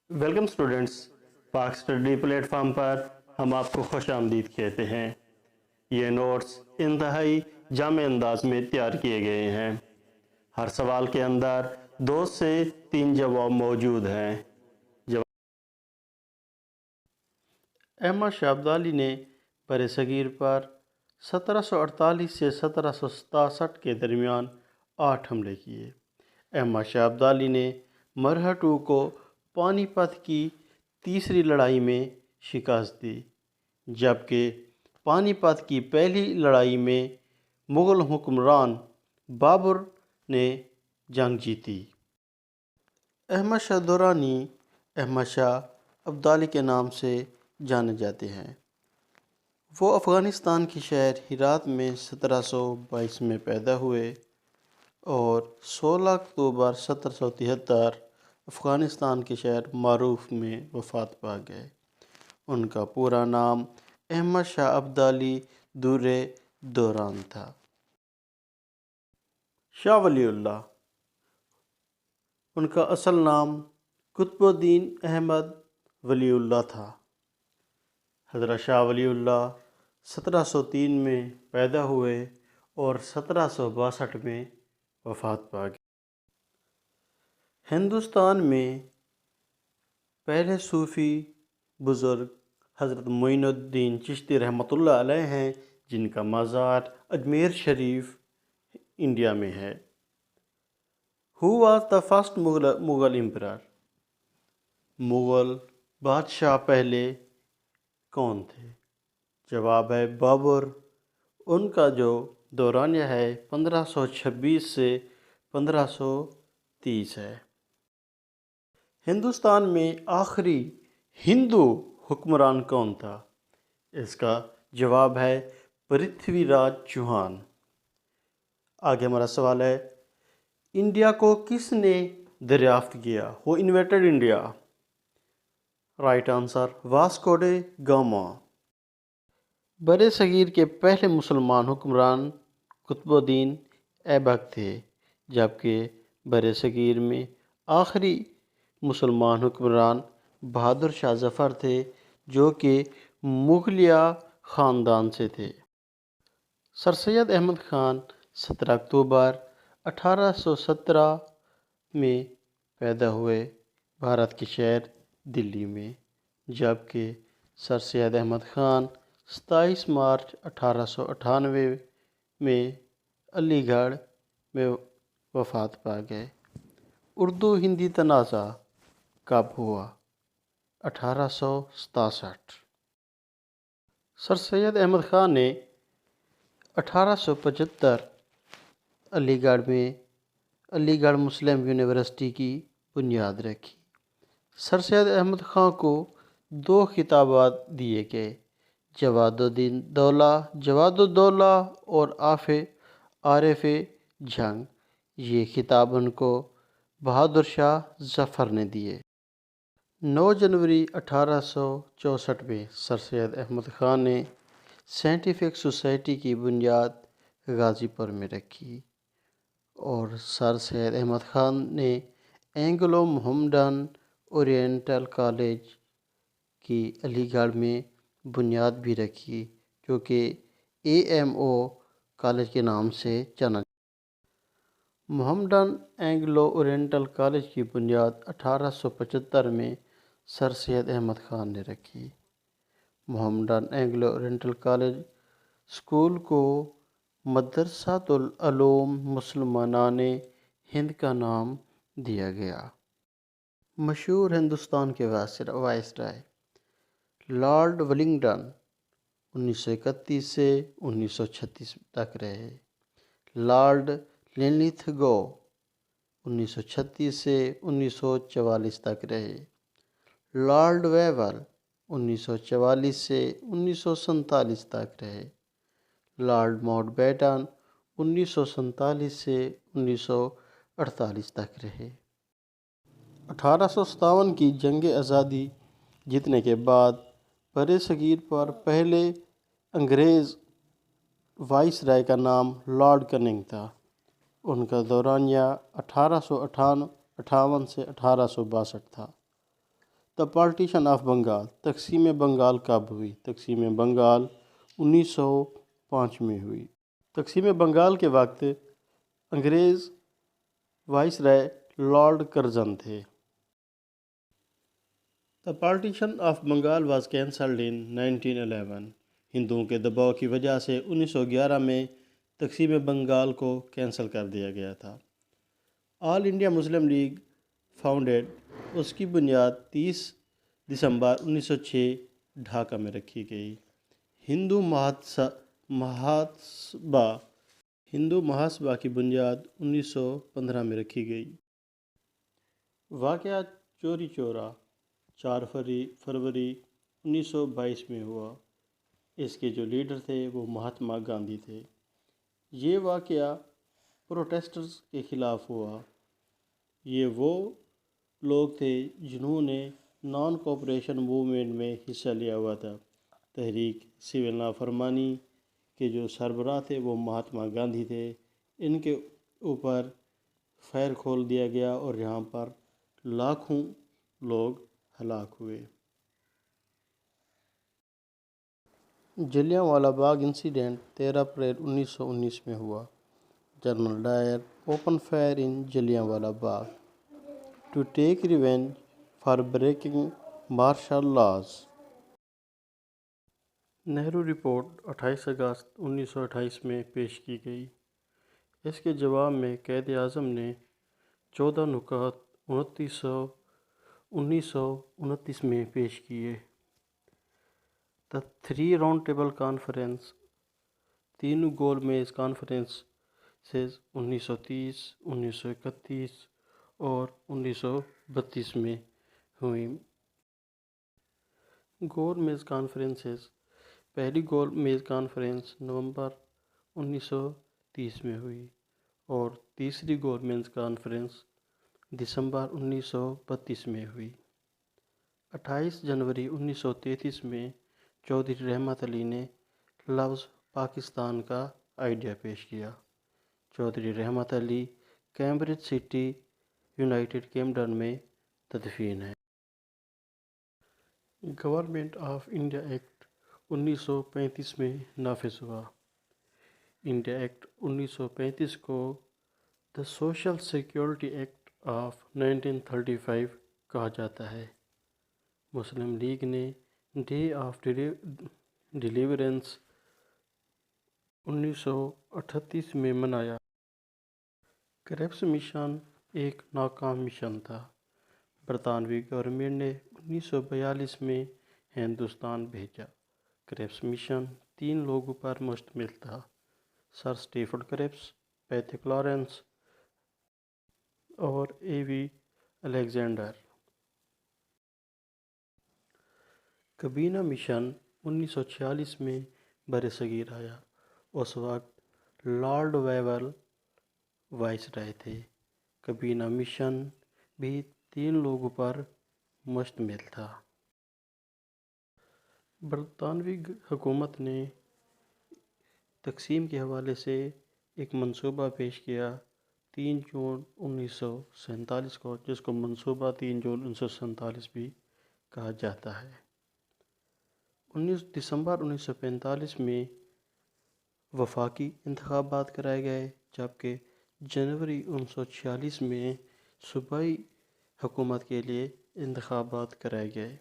Welcome students, پاک study plate form پر ہم آپ کو خوش آمدید کہتے ہیں۔ یہ نوٹس انتہائی جامع انداز میں تیار کیے گئے ہیں۔ ہر سوال کے اندر 2 سے 3 جواب موجود ہیں۔ احمد شاہ ابدالی نے برصغیر پر 1748 سے 1767 کے درمیان 8 حملے کیے۔ احمد شاہ ابدالی نے مرہٹوں کو پانی پت کی تیسری لڑائی میں شکست دی، جبکہ پانی پت کی پہلی لڑائی میں مغل حکمران بابر نے جنگ جیتی۔ احمد شاہ درانی احمد شاہ ابدالی کے نام سے جانے جاتے ہیں۔ وہ افغانستان کے شہر ہرات میں 1722 میں پیدا ہوئے اور 16 اکتوبر 1773 افغانستان کے شہر معروف میں وفات پا گئے۔ ان کا پورا نام احمد شاہ ابدالی دورِ دوران تھا۔ شاہ ولی اللہ، ان کا اصل نام قطب الدین احمد ولی اللہ تھا۔ حضرت شاہ ولی اللہ 1703 میں پیدا ہوئے اور 1762 میں وفات پا گئے۔ ہندوستان میں پہلے صوفی بزرگ حضرت معین الدین چشتی رحمۃ اللہ علیہ ہیں، جن کا مزار اجمیر شریف انڈیا میں ہے۔ Who was the first Mughal emperor؟ Mughal بادشاہ پہلے کون تھے؟ جواب ہے بابر۔ ان کا جو دورانیہ ہے 1526 سے 1530 ہے۔ ہندوستان میں آخری ہندو حکمران کون تھا؟ اس کا جواب ہے پرتھوی راج چوہان۔ آگے ہمارا سوال ہے، انڈیا کو کس نے دریافت کیا؟ Who invaded India؟ Right answer Vasco da Gama. برصغیر کے پہلے مسلمان حکمران قطب الدین ایبک تھے، جبکہ برصغیر میں آخری مسلمان حکمران بہادر شاہ ظفر تھے، جو کہ مغلیہ خاندان سے تھے۔ سر سید احمد خان 17 اکتوبر 1817 میں پیدا ہوئے بھارت کے شہر دلی میں، جبکہ سر سید احمد خان 27 مارچ 1898 میں علی گڑھ میں وفات پا گئے۔ اردو ہندی تنازع کب ہوا؟ 1867۔ سر سید احمد خان نے 1875 علی گڑھ میں علی گڑھ مسلم یونیورسٹی کی بنیاد رکھی۔ سر سید احمد خان کو 2 خطابات دیے گئے، جواد الدولہ اور عارف جنگ۔ یہ خطاب ان کو بہادر شاہ ظفر نے دیے۔ 9 جنوری 1864 میں سر سید احمد خان نے سائنٹیفک سوسائٹی کی بنیاد غازی پور میں رکھی، اور سر سید احمد خان نے اینگلو محمڈن اورینٹل کالج کی علی گڑھ میں بنیاد بھی رکھی، جو کہ AMO کالج کے نام سے جانا جاتا ہے۔ محمڈن اینگلو اورینٹل کالج کی بنیاد 1875 میں سر سید احمد خان نے رکھی۔ Mohammedan Anglo oriental college school کو مدرسۃ العلوم مسلمانان ہند کا نام دیا گیا۔ مشہور ہندوستان کے وائسرائے لارڈ ویلنگٹن 1931 سے 1936 تک رہے۔ لارڈ لنلیتھگو 1936 سے 1944 تک رہے۔ لارڈ ویول 1944 سے 1947 تک رہے۔ لارڈ ماؤنٹ بیٹن 1947 سے 1948 تک رہے۔ 1857 کی جنگ آزادی جیتنے کے بعد برصغیر پر پہلے انگریز وائسرائے کا نام لارڈ کننگ تھا۔ ان کا دورانیہ 1858 سے 1862 تھا۔ دا پارٹیشن آف بنگال، تقسیم بنگال کب ہوئی؟ تقسیم بنگال 1905 میں ہوئی۔ تقسیم بنگال کے وقت انگریز وائس رائے لارڈ کرزن تھے۔ The partition of Bengal was cancelled in 1911۔ ہندوؤں کے دباؤ کی وجہ سے 1911 میں تقسیم بنگال کو کینسل کر دیا گیا تھا۔ آل انڈیا مسلم لیگ فاؤنڈیڈ، اس کی بنیاد 30 دسمبر 1906 ڈھاکہ میں رکھی گئی۔ ہندو محاسبہ کی بنیاد 1915 میں رکھی گئی۔ واقعہ چوری چورا 4 فروری 1922 میں ہوا۔ اس کے جو لیڈر تھے وہ مہاتما گاندھی تھے۔ یہ واقعہ پروٹیسٹرز کے خلاف ہوا۔ یہ وہ لوگ تھے جنہوں نے نان کوآپریشن موومنٹ میں حصہ لیا ہوا تھا۔ تحریک سول نافرمانی کے جو سربراہ تھے وہ مہاتما گاندھی تھے۔ ان کے اوپر فائر کھول دیا گیا اور یہاں پر لاکھوں لوگ ہلاک ہوئے۔ جلیاں والا باغ انسیڈنٹ 13 اپریل 1919 میں ہوا۔ General Dyer open fire on Jallianwala Bagh to take revenge for breaking martial laws. Nehru report 28 August 1928 میں پیش کی گئی۔ اس کے جواب میں قائد اعظم نے 14 نکات 1929 میں پیش کیے۔ دا 3 راؤنڈ ٹیبل کانفرنس، تینوں گول میز کانفرنسز 1930، 1931 اور 1932 میں ہوئیں۔ گول میز کانفرنسز: پہلی گول میز کانفرنس نومبر 1930 میں ہوئی اور تیسری گول میز کانفرنس دسمبر 1932 میں ہوئی۔ 28 جنوری 1933 میں چودھری رحمت علی نے لفظ پاکستان کا آئیڈیا پیش کیا۔ Chaudhry Rahmat Ali Cambridge city, United kingdom میں تدفین ہے۔ گورنمنٹ آف انڈیا ایکٹ 1935 میں نافذ ہوا۔ انڈیا ایکٹ 1935 کو the social security act of 1935 کہا جاتا ہے۔ مسلم لیگ نے ڈے آف ڈیلیورنس 1938 میں منایا۔ کرپس مشن ایک ناکام مشن تھا۔ برطانوی گورنمنٹ نے 1942 میں ہندوستان بھیجا۔ کرپس مشن 3 لوگوں پر مشتمل تھا: سر اسٹیفنڈ کرپس، پیٹرک لارنس اور اے وی الیگزینڈر۔ کابینہ مشن 1946 میں برصغیر آیا۔ اس وقت لارڈ ویور وائس رائے تھے۔ کابینہ مشن بھی 3 لوگوں پر مشتمل تھا۔ برطانوی حکومت نے تقسیم کے حوالے سے ایک منصوبہ پیش کیا 3 جون 1947 کو، جس کو منصوبہ 3 جون 1947 بھی کہا جاتا ہے۔ 19 دسمبر 1945 میں وفاقی انتخابات کرائے گئے، جبکہ جنوری 1946 میں صوبائی حکومت کے لیے انتخابات کرائے گئے۔